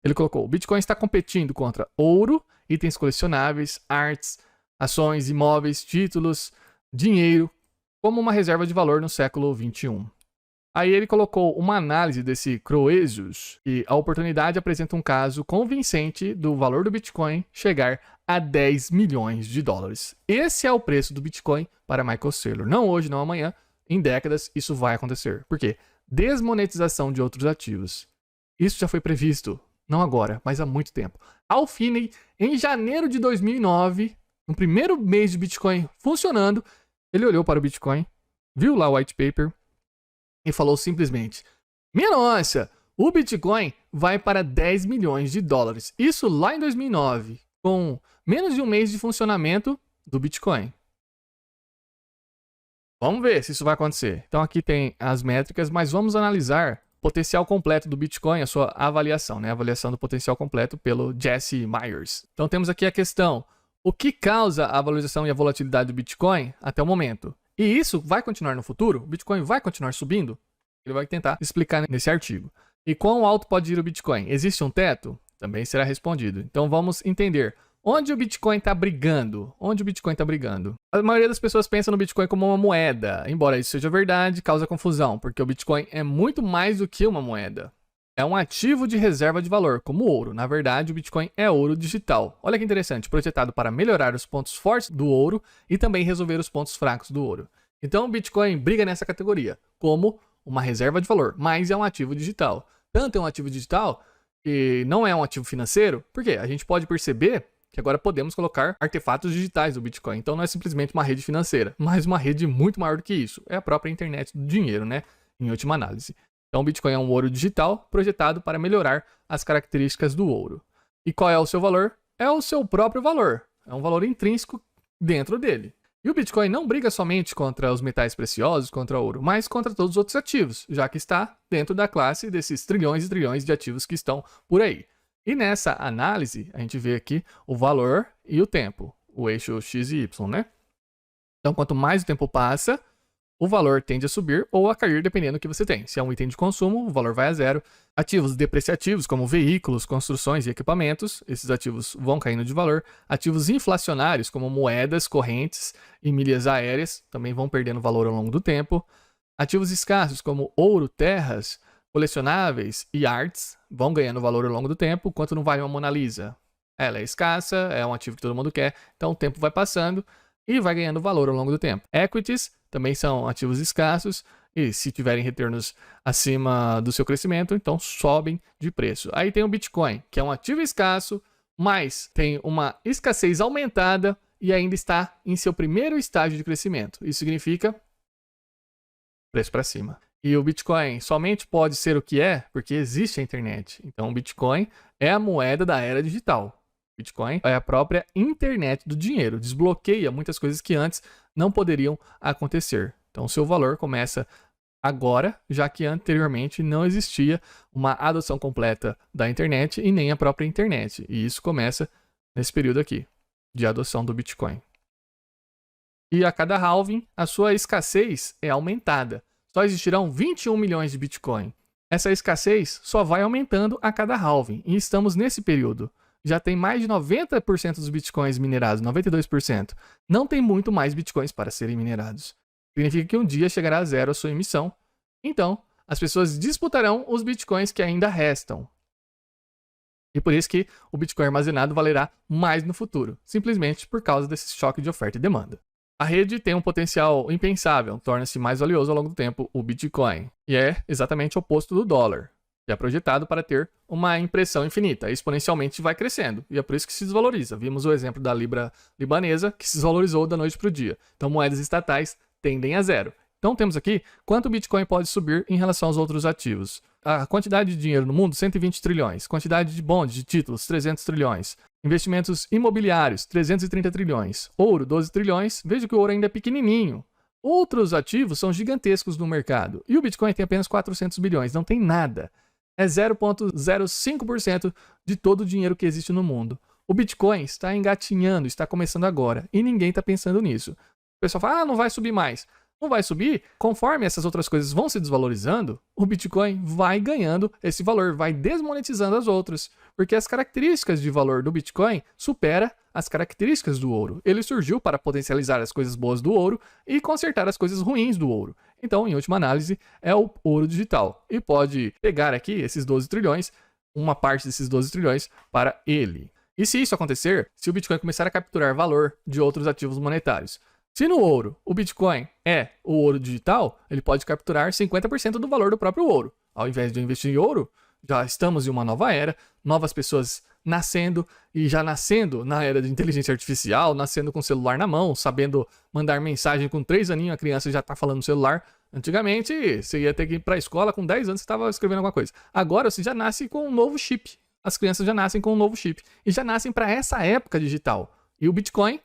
Ele colocou: o Bitcoin está competindo contra ouro, itens colecionáveis, artes, ações, imóveis, títulos, dinheiro, como uma reserva de valor no século XXI. Aí ele colocou uma análise desse Croesus, e a oportunidade apresenta um caso convincente do valor do Bitcoin chegar a 10 milhões de dólares. Esse é o preço do Bitcoin para Michael Saylor. Não hoje, não amanhã, em décadas isso vai acontecer. Por quê? Desmonetização de outros ativos. Isso já foi previsto, não agora, mas há muito tempo. Al Finney, em janeiro de 2009, no primeiro mês de Bitcoin funcionando, ele olhou para o Bitcoin, viu lá o white paper, e falou simplesmente: minha nossa, o Bitcoin vai para 10 milhões de dólares. Isso lá em 2009, com menos de um mês de funcionamento do Bitcoin. Vamos ver se isso vai acontecer. Então aqui tem as métricas, mas vamos analisar o potencial completo do Bitcoin, a sua avaliação, né? A avaliação do potencial completo pelo Jesse Myers. Então temos aqui a questão: o que causa a valorização e a volatilidade do Bitcoin até o momento? E isso vai continuar no futuro? O Bitcoin vai continuar subindo? Ele vai tentar explicar nesse artigo. E quão alto pode ir o Bitcoin? Existe um teto? Também será respondido. Então vamos entender onde o Bitcoin está brigando. Onde o Bitcoin está brigando? A maioria das pessoas pensa no Bitcoin como uma moeda. Embora isso seja verdade, causa confusão, porque o Bitcoin é muito mais do que uma moeda. É um ativo de reserva de valor, como ouro. Na verdade, o Bitcoin é ouro digital. Olha que interessante, projetado para melhorar os pontos fortes do ouro e também resolver os pontos fracos do ouro. Então, o Bitcoin briga nessa categoria, como uma reserva de valor, mas é um ativo digital. Tanto é um ativo digital que não é um ativo financeiro, porque a gente pode perceber que agora podemos colocar artefatos digitais do Bitcoin. Então, não é simplesmente uma rede financeira, mas uma rede muito maior do que isso. É a própria internet do dinheiro, né? Em última análise. Então, o Bitcoin é um ouro digital projetado para melhorar as características do ouro. E qual é o seu valor? É o seu próprio valor. É um valor intrínseco dentro dele. E o Bitcoin não briga somente contra os metais preciosos, contra o ouro, mas contra todos os outros ativos, já que está dentro da classe desses trilhões e trilhões de ativos que estão por aí. E nessa análise, a gente vê aqui o valor e o tempo, o eixo X e Y, né? Então, quanto mais o tempo passa, o valor tende a subir ou a cair dependendo do que você tem. Se é um item de consumo, o valor vai a zero. Ativos depreciativos, como veículos, construções e equipamentos, esses ativos vão caindo de valor. Ativos inflacionários, como moedas, correntes e milhas aéreas, também vão perdendo valor ao longo do tempo. Ativos escassos, como ouro, terras, colecionáveis e artes, vão ganhando valor ao longo do tempo. Quanto não vale uma Mona Lisa? Ela é escassa, é um ativo que todo mundo quer, então o tempo vai passando e vai ganhando valor ao longo do tempo. Equities também são ativos escassos e se tiverem retornos acima do seu crescimento, então sobem de preço. Aí tem o Bitcoin, que é um ativo escasso, mas tem uma escassez aumentada e ainda está em seu primeiro estágio de crescimento. Isso significa preço para cima. E o Bitcoin somente pode ser o que é porque existe a internet. Então o Bitcoin é a moeda da era digital. Bitcoin é a própria internet do dinheiro, desbloqueia muitas coisas que antes não poderiam acontecer. Então, o seu valor começa agora, já que anteriormente não existia uma adoção completa da internet e nem a própria internet. E isso começa nesse período aqui, de adoção do Bitcoin. E a cada halving, a sua escassez é aumentada. Só existirão 21 milhões de Bitcoin. Essa escassez só vai aumentando a cada halving, e estamos nesse período. Já tem mais de 90% dos bitcoins minerados, 92%. Não tem muito mais bitcoins para serem minerados. Significa que um dia chegará a zero a sua emissão. Então, as pessoas disputarão os bitcoins que ainda restam. E por isso que o bitcoin armazenado valerá mais no futuro, simplesmente por causa desse choque de oferta e demanda. A rede tem um potencial impensável, torna-se mais valioso ao longo do tempo o Bitcoin. E é exatamente o oposto do dólar, que é projetado para ter uma impressão infinita, exponencialmente vai crescendo, e é por isso que se desvaloriza. Vimos o exemplo da Libra libanesa, que se desvalorizou da noite para o dia. Então, moedas estatais tendem a zero. Então, temos aqui quanto o Bitcoin pode subir em relação aos outros ativos. A quantidade de dinheiro no mundo, 120 trilhões. Quantidade de bonds, de títulos, 300 trilhões. Investimentos imobiliários, 330 trilhões. Ouro, 12 trilhões. Veja que o ouro ainda é pequenininho. Outros ativos são gigantescos no mercado. E o Bitcoin tem apenas 400 bilhões, não tem nada. É 0,05% de todo o dinheiro que existe no mundo. O Bitcoin está engatinhando, está começando agora. E ninguém está pensando nisso. O pessoal fala, não vai subir mais. não vai subir, conforme essas outras coisas vão se desvalorizando, o Bitcoin vai ganhando esse valor, vai desmonetizando as outras, porque as características de valor do Bitcoin supera as características do ouro. Ele surgiu para potencializar as coisas boas do ouro e consertar as coisas ruins do ouro. Então, em última análise, é o ouro digital. E pode pegar aqui esses 12 trilhões, uma parte desses 12 trilhões para ele. E se isso acontecer, se o Bitcoin começar a capturar valor de outros ativos monetários, se no ouro o Bitcoin é o ouro digital, ele pode capturar 50% do valor do próprio ouro. Ao invés de eu investir em ouro, já estamos em uma nova era, novas pessoas nascendo e já nascendo na era de inteligência artificial, nascendo com o celular na mão, sabendo mandar mensagem com 3 aninhos, a criança já está falando no celular. Antigamente, você ia ter que ir para a escola, com 10 anos você estava escrevendo alguma coisa. Agora você já nasce com um novo chip. As crianças já nascem com um novo chip. E já nascem para essa época digital. E o Bitcoin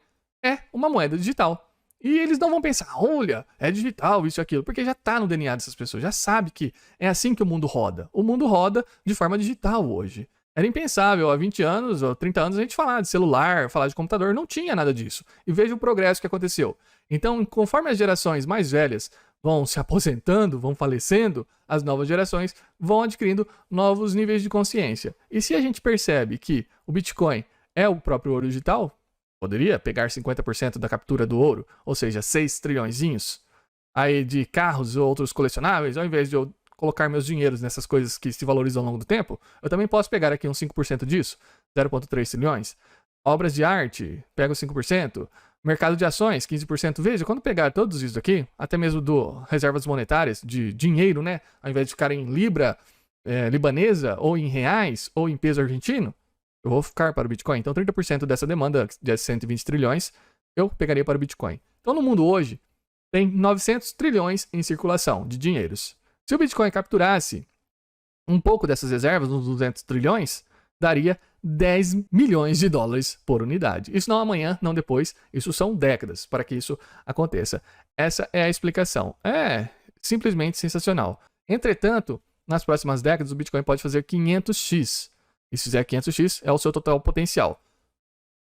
é uma moeda digital. E eles não vão pensar, olha, é digital, isso e aquilo, porque já está no DNA dessas pessoas, já sabe que é assim que o mundo roda. O mundo roda de forma digital hoje. Era impensável, há 20 anos ou 30 anos a gente falar de celular, falar de computador, não tinha nada disso. E veja o progresso que aconteceu. Então, conforme as gerações mais velhas vão se aposentando, vão falecendo, as novas gerações vão adquirindo novos níveis de consciência. E se a gente percebe que o Bitcoin é o próprio ouro digital, poderia pegar 50% da captura do ouro, ou seja, 6 trilhõezinhos, aí de carros ou outros colecionáveis, ao invés de eu colocar meus dinheiros nessas coisas que se valorizam ao longo do tempo, eu também posso pegar aqui uns 5% disso, 0,3 trilhões. Obras de arte, pego 5%. Mercado de ações, 15%. Veja, quando pegar todos isso aqui, até mesmo do reservas monetárias, de dinheiro, né? Ao invés de ficar em libra libanesa, ou em reais, ou em peso argentino, eu vou ficar para o Bitcoin. Então, 30% dessa demanda de 120 trilhões, eu pegaria para o Bitcoin. Então, no mundo hoje, tem 900 trilhões em circulação de dinheiros. Se o Bitcoin capturasse um pouco dessas reservas, uns 200 trilhões, daria 10 milhões de dólares por unidade. Isso não amanhã, não depois, isso são décadas para que isso aconteça. Essa é a explicação. É simplesmente sensacional. Entretanto, nas próximas décadas, o Bitcoin pode fazer 500x. E se fizer 500x, é o seu total potencial.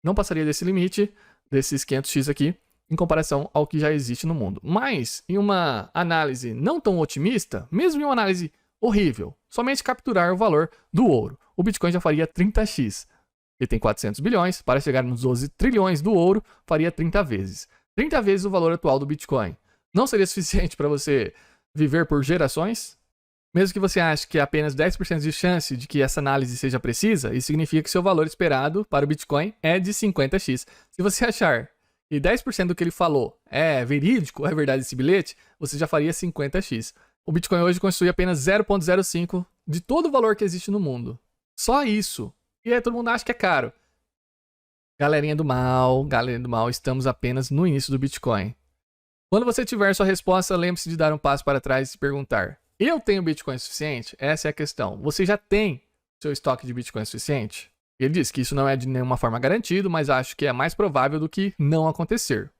Não passaria desse limite, desses 500x aqui, em comparação ao que já existe no mundo. Mas, em uma análise não tão otimista, mesmo em uma análise horrível, somente capturar o valor do ouro, o Bitcoin já faria 30x. Ele tem 400 bilhões, para chegar nos 12 trilhões do ouro, faria 30 vezes. 30 vezes o valor atual do Bitcoin. Não seria suficiente para você viver por gerações? Mesmo que você ache que apenas 10% de chance de que essa análise seja precisa, isso significa que seu valor esperado para o Bitcoin é de 50x. Se você achar que 10% do que ele falou é verídico, é verdade esse bilhete, você já faria 50x. O Bitcoin hoje constitui apenas 0,05 de todo o valor que existe no mundo. Só isso. E aí todo mundo acha que é caro. Galerinha do mal, estamos apenas no início do Bitcoin. Quando você tiver sua resposta, lembre-se de dar um passo para trás e se perguntar: eu tenho Bitcoin suficiente? Essa é a questão. Você já tem seu estoque de Bitcoin suficiente? Ele diz que isso não é de nenhuma forma garantido, mas acho que é mais provável do que não acontecer.